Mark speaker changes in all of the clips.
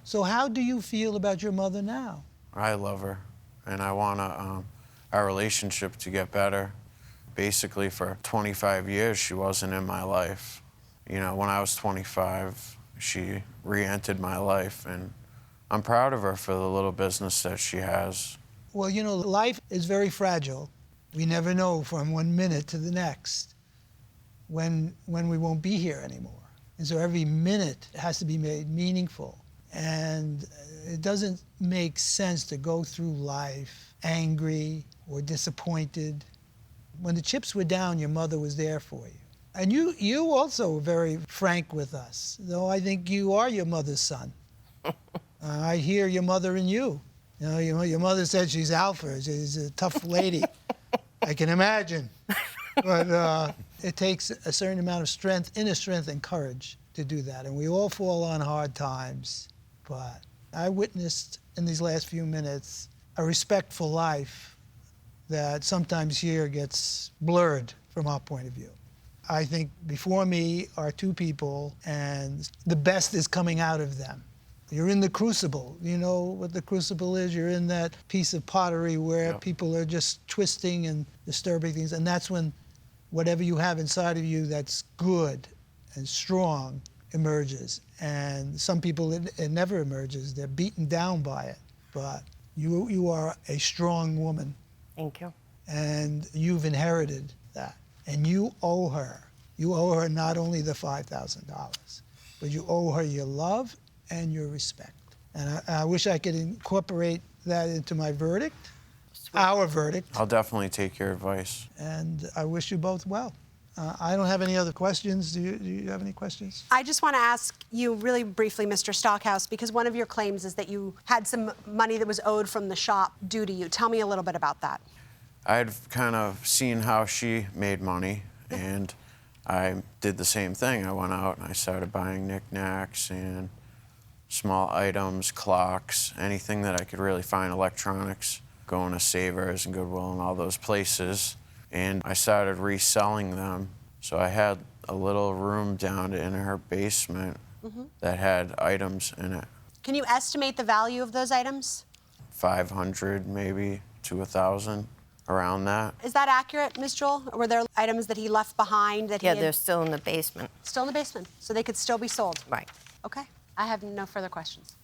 Speaker 1: So how do you feel about your mother now?
Speaker 2: I love her, and I want our relationship to get better. Basically, for 25 years, she wasn't in my life. You know, when I was 25, she re-entered my life, and I'm proud of her for the little business that she has.
Speaker 1: Well, you know, life is very fragile. We never know from one minute to the next when we won't be here anymore. And so every minute has to be made meaningful. And it doesn't make sense to go through life angry or disappointed. When the chips were down, your mother was there for you. And you also were very frank with us, though I think you are your mother's son. I hear your mother in you. You know, your mother said she's alpha, she's a tough lady. I can imagine. But it takes a certain amount of strength, inner strength and courage to do that. And we all fall on hard times. But I witnessed in these last few minutes a respect for life that sometimes here gets blurred from our point of view. I think before me are two people, and the best is coming out of them. You're in the crucible. You know what the crucible is? You're in that piece of pottery where people are just twisting and disturbing things, and that's when whatever you have inside of you that's good and strong emerges. And some people, it never emerges. They're beaten down by it. But you are a strong woman.
Speaker 3: Thank you.
Speaker 1: And you've inherited that. And you owe her. You owe her not only the $5,000, but you owe her your love and your respect. And I wish I could incorporate that into my verdict, our verdict.
Speaker 2: I'll definitely take your advice.
Speaker 1: And I wish you both well. I don't have any other questions. Do you have any questions?
Speaker 4: I just want to ask you really briefly, Mr. Stockhouse, because one of your claims is that you had some money that was owed from the shop due to you. Tell me a little bit about that.
Speaker 2: I'd kind of seen how she made money, and I did the same thing. I went out and I started buying knickknacks and small items, clocks, anything that I could really find, electronics, going to Savers and Goodwill and all those places. And I started reselling them. So I had a little room down in her basement that had items in it.
Speaker 4: Can you estimate the value of those items?
Speaker 2: 500 maybe to 1,000, around that.
Speaker 4: Is that accurate, Ms. Jewell? Or were there items that he left behind that he had...
Speaker 3: they're still in the basement.
Speaker 4: Still in the basement, so they could still be sold?
Speaker 3: Right.
Speaker 4: Okay. I have no further questions.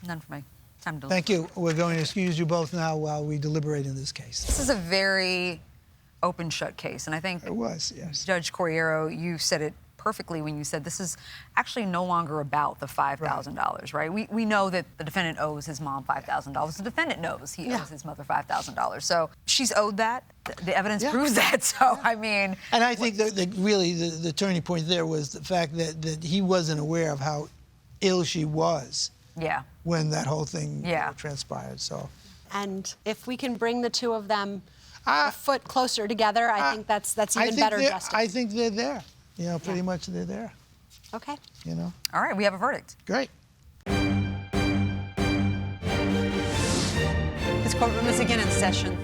Speaker 5: None for me. Time to...
Speaker 1: Thank you. We're going to excuse you both now while we deliberate in this case.
Speaker 5: This is a very open shut case, and I think
Speaker 1: It was, yes.
Speaker 5: Judge Corriero, you said it perfectly when you said this is actually no longer about the $5,000, right? We know that the defendant owes his mom $5,000. The defendant knows he owes his mother $5,000. So she's owed that. The evidence proves that. So, I mean...
Speaker 1: And I think that really the turning point there was the fact that he wasn't aware of how ill she was when that whole thing transpired. So,
Speaker 4: and if we can bring the two of them a foot closer together, I think that's even better justice.
Speaker 1: I think they're there. You know, pretty much they're there.
Speaker 4: Okay.
Speaker 1: You know?
Speaker 5: All right, we have a verdict.
Speaker 1: Great.
Speaker 5: This courtroom is again in session.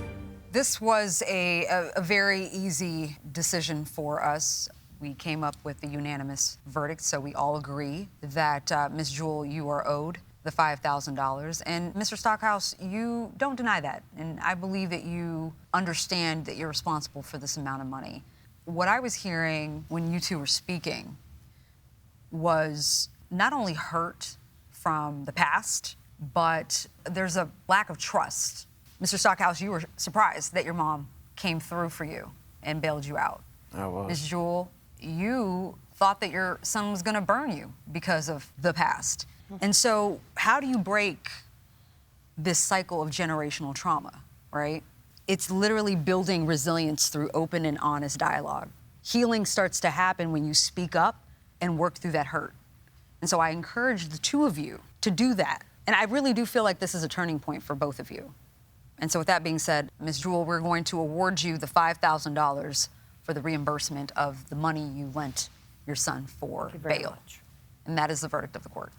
Speaker 5: This was a very easy decision for us. We came up with a unanimous verdict, so we all agree that, Ms. Jewell, you are owed the $5,000. And Mr. Stockhouse, you don't deny that. And I believe that you understand that you're responsible for this amount of money. What I was hearing when you two were speaking was not only hurt from the past, but there's a lack of trust. Mr. Stockhouse, you were surprised that your mom came through for you and bailed you out.
Speaker 2: I was.
Speaker 5: Ms. Jewell, you thought that your son was going to burn you because of the past. And so how do you break this cycle of generational trauma, right? It's literally building resilience through open and honest dialogue. Healing starts to happen when you speak up and work through that hurt. And so I encourage the two of you to do that. And I really do feel like this is a turning point for both of you. And so with that being said, Ms. Jewell, we're going to award you the $5,000 for the reimbursement of the money you lent your son for bail. And that is the verdict of the court.